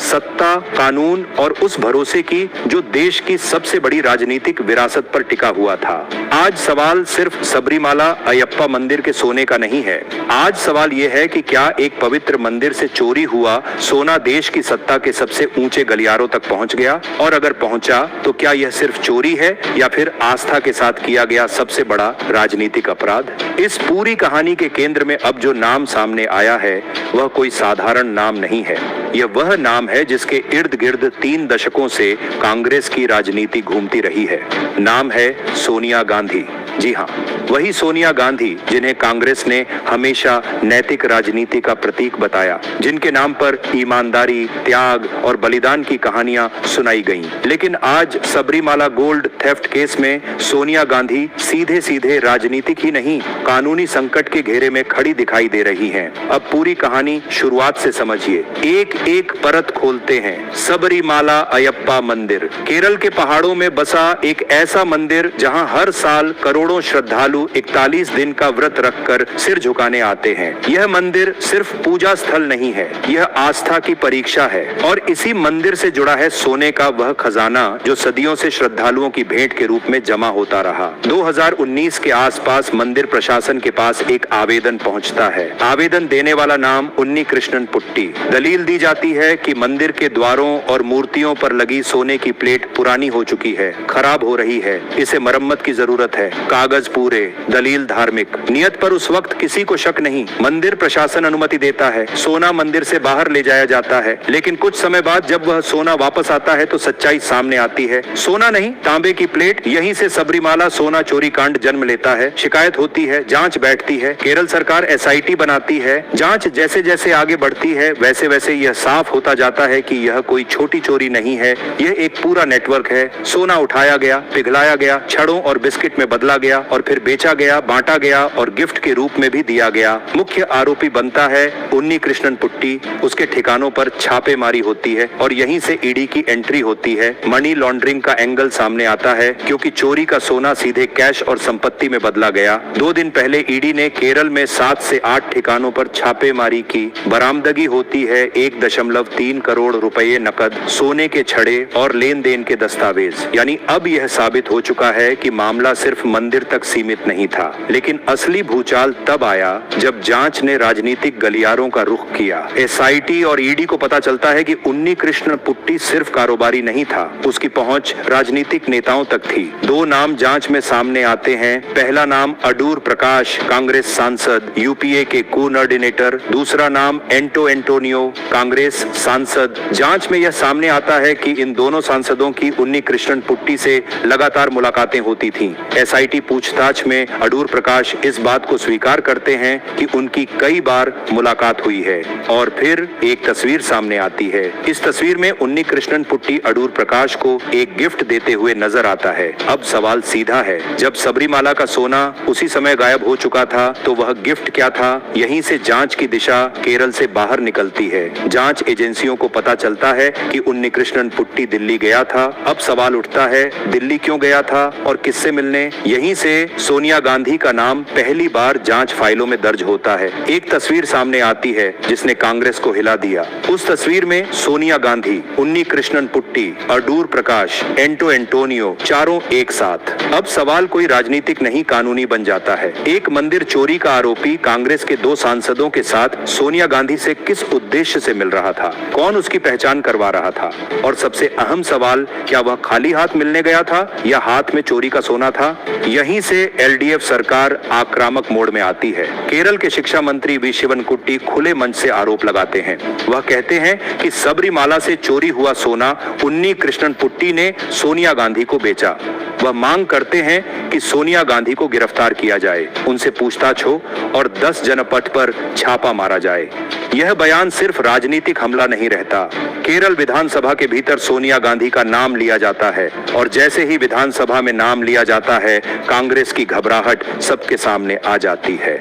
सत्ता, कानून और उस भरोसे की जो देश की सबसे बड़ी राजनीतिक विरासत पर टिका हुआ था। आज सवाल सिर्फ सबरीमाला अयप्पा मंदिर के सोने का नहीं है। आज सवाल यह है कि क्या एक पवित्र मंदिर से चोरी हुआ सोना देश की सत्ता के सबसे ऊंचे गलियारों तक पहुंच गया, और अगर पहुंचा तो क्या यह सिर्फ चोरी है या फिर आस्था के साथ किया गया सबसे बड़ा राजनीतिक अपराध। इस पूरी कहानी के केंद्र में अब जो नाम सामने आया है वह कोई साधारण नाम नहीं है। यह वह नाम है जिसके इर्द गिर्द 3 दशकों से कांग्रेस की राजनीति घूमती रही है। नाम है सोनिया गांधी। जी हाँ, वही सोनिया गांधी जिन्हें कांग्रेस ने हमेशा नैतिक राजनीति का प्रतीक बताया, जिनके नाम पर ईमानदारी, त्याग और बलिदान की कहानियां सुनाई गईं। लेकिन आज सबरीमाला गोल्ड थेफ्ट केस में सोनिया गांधी सीधे सीधे राजनीतिक ही नहीं, कानूनी संकट के घेरे में खड़ी दिखाई दे रही हैं। अब पूरी कहानी शुरुआत से समझिए, एक एक परत खोलते हैं। सबरीमाला अयप्पा मंदिर, केरल के पहाड़ों में बसा एक ऐसा मंदिर जहां हर साल करोड़ों श्रद्धालु 41 दिन का व्रत रखकर सिर झुकाने आते हैं। यह मंदिर सिर्फ पूजा स्थल नहीं है, यह आस्था की परीक्षा है। और इसी मंदिर से जुड़ा है सोने का वह खजाना जो सदियों से श्रद्धालुओं की भेंट के रूप में जमा होता रहा। 2019 के आसपास मंदिर प्रशासन के पास एक आवेदन पहुंचता है। आवेदन देने वाला नाम उन्नी कृष्णन पुट्टी। दलील दी जाती है कि मंदिर के द्वारों और मूर्तियों पर लगी सोने की प्लेट पुरानी हो चुकी है, खराब हो रही है, इसे मरम्मत की जरूरत है। कागज पूरे, दलील धार्मिक। नियत पर उस वक्त किसी को शक नहीं। मंदिर प्रशासन अनुमति देता है, सोना मंदिर से बाहर ले जाया जाता है। लेकिन कुछ समय बाद जब वह सोना वापस आता है तो सच्चाई सामने आती है। सोना नहीं, तांबे की प्लेट। यहीं से सबरीमाला सोना चोरी कांड जन्म लेता है। शिकायत होती है, जांच बैठती है, केरल सरकार SIT बनाती है। जांच जैसे जैसे आगे बढ़ती है वैसे वैसे यह साफ होता जाता है कि यह कोई छोटी चोरी नहीं है, यह एक पूरा नेटवर्क है। सोना उठाया गया, पिघलाया गया, छड़ों और बिस्किट में बदला गया और फिर बेचा गया, बांटा गया और गिफ्ट के रूप में भी दिया गया। मुख्य आरोपी बनता है उन्नी कृष्णन पुट्टी। उसके ठिकानों पर छापेमारी होती है और यहीं से ED की एंट्री होती है। मनी लॉन्ड्रिंग का एंगल सामने आता है क्योंकि चोरी का सोना सीधे कैश और संपत्ति में बदला गया। 2 दिन पहले ED ने केरल में 7 से 8 ठिकानों पर छापेमारी की। बरामदगी होती है 1.3 करोड़ रुपए नकद, सोने के छड़े और लेन देन के दस्तावेज। यानी अब यह साबित हो चुका है कि मामला सिर्फ मंदिर तक सीमित नहीं था। लेकिन असली भूचाल तब आया जब जांच ने राजनीतिक गलियारों का रुख किया। SIT और ED को पता चलता है कि उन्नी कृष्ण पुट्टी सिर्फ कारोबारी नहीं था, उसकी पहुंच राजनीतिक नेताओं तक थी। 2 नाम जांच में सामने आते हैं। पहला नाम अडूर प्रकाश, कांग्रेस सांसद, UPA के कोऑर्डिनेटर। दूसरा नाम एंटोनियो, कांग्रेस सांसद। जांच में यह सामने आता है कि इन दोनों सांसदों की उन्नी कृष्णन पुट्टी से लगातार मुलाकातें होती थीं। SIT पूछताछ में अडूर प्रकाश इस बात को स्वीकार करते हैं कि उनकी कई बार मुलाकात हुई है। और फिर एक तस्वीर सामने आती है। इस तस्वीर में उन्नी कृष्णन पुट्टी अडूर प्रकाश को एक गिफ्ट देते हुए नजर आता है। अब सवाल सीधा है, जब सबरीमाला का सोना उसी समय गायब हो चुका था तो वह गिफ्ट क्या था? यहीं से जांच की दिशा केरल से बाहर निकलती है। जांच एजेंसियों को पता चलता है कि उन्नी कृष्णन पुट्टी दिल्ली गया था। अब सवाल उठता है, दिल्ली क्यों गया था और किससे मिलने? यहीं से सोनिया गांधी का नाम पहली बार जांच फाइलों में दर्ज होता है। एक तस्वीर सामने आती है जिसने कांग्रेस को हिला दिया। उस तस्वीर में सोनिया गांधी, उन्नी कृष्णन पुट्टी, अडूर प्रकाश, एंटोनियो, चारों एक साथ। अब सवाल कोई राजनीतिक नहीं, कानूनी बन जाता है। एक मंदिर चोरी का आरोपी कांग्रेस के 2 सांसदों के साथ सोनिया गांधी से किस उद्देश्य से मिल रहा था? कौन उसकी पहचान करवा रहा था? और सबसे अहम सवाल, क्या वह खाली हाथ मिलने गया था या हाथ में चोरी का सोना था? यहीं से LDF सरकार आक्रामक मोड में आती है। केरल के शिक्षा मंत्री वी शिवनकुट्टी खुले मंच से आरोप लगाते हैं। वह कहते हैं कि सबरीमाला से चोरी हुआ सोना उन्नी कृष्णन पुट्टी ने सोनिया गांधी को बेचा। वह मांग करते हैं कि सोनिया गांधी को गिरफ्तार किया जाए, उनसे पूछताछ हो और 10 जनपथ पर छापा मारा जाए। यह बयान सिर्फ राजनीतिक हमला नहीं रहता। केरल विधानसभा के भीतर सोनिया गांधी का नाम लिया जाता है और जैसे ही विधानसभा में नाम लिया जाता है, कांग्रेस की घबराहट सबके सामने आ जाती है।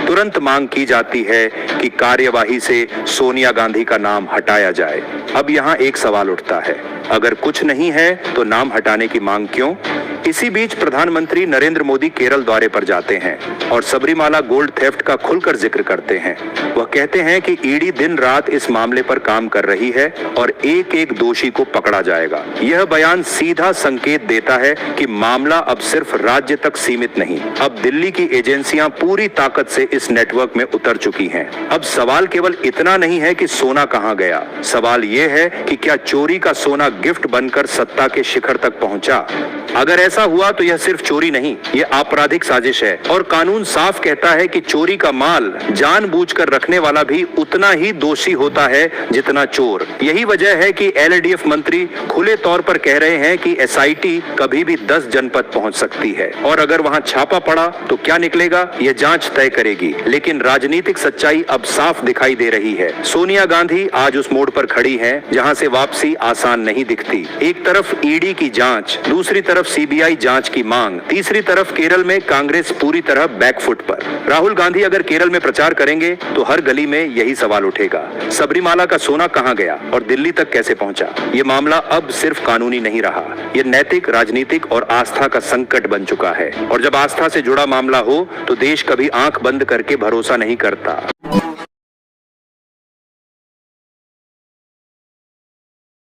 तुरंत मांग की जाती है कि कार्यवाही से सोनिया गांधी का नाम हटाया जाए। अब यहाँ एक सवाल उठता है, अगर कुछ नहीं है तो नाम हटाने की मांग क्यों? इसी बीच प्रधानमंत्री नरेंद्र मोदी केरल दौरे पर जाते हैं और सबरीमाला गोल्ड थेफ्ट का खुलकर जिक्र करते हैं। वह कहते हैं कि ईडी दिन रात इस मामले पर काम कर रही है और एक एक दोषी को पकड़ा जाएगा। यह बयान सीधा संकेत देता है कि मामला अब सिर्फ राज्य तक सीमित नहीं, अब दिल्ली की एजेंसियां पूरी ताकत से इस नेटवर्क में उतर चुकी हैं। अब सवाल केवल इतना नहीं है कि सोना कहां गया, सवाल यह है कि क्या चोरी का सोना गिफ्ट बनकर सत्ता के शिखर तक पहुंचा। अगर ऐसा हुआ तो यह सिर्फ चोरी नहीं, यह आपराधिक साजिश है और कानून साफ कहता है कि चोरी का माल जानबूझकर रखने वाला भी उतना ही दोषी होता है जितना चोर। यही वजह है कि एलडीएफ मंत्री खुले तौर पर कह रहे हैं कि एसआईटी कभी भी 10 जनपद पहुंच सकती है और अगर वहां छापा पड़ा तो क्या निकलेगा यह जांच तय करेगी। लेकिन राजनीतिक सच्चाई अब साफ दिखाई दे रही है। सोनिया गांधी आज उस मोड़ पर खड़ी हैं जहां से वापसी आसान नहीं दिखती। एक तरफ ईडी की जांच, दूसरी तरफ सीबीआई जांच की मांग, तीसरी तरफ केरल में कांग्रेस पूरी तरह बैकफुट पर। राहुल गांधी अगर केरल में प्रचार करेंगे तो हर गली में यही सवाल उठेगा, सबरीमाला का सोना कहां गया और दिल्ली तक कैसे पहुंचा। ये मामला अब सिर्फ कानूनी नहीं रहा, ये नैतिक, राजनीतिक और आस्था का संकट बन चुका है। और जब आस्था से जुड़ा मामला हो तो देश कभी आंख बंद करके भरोसा नहीं करता।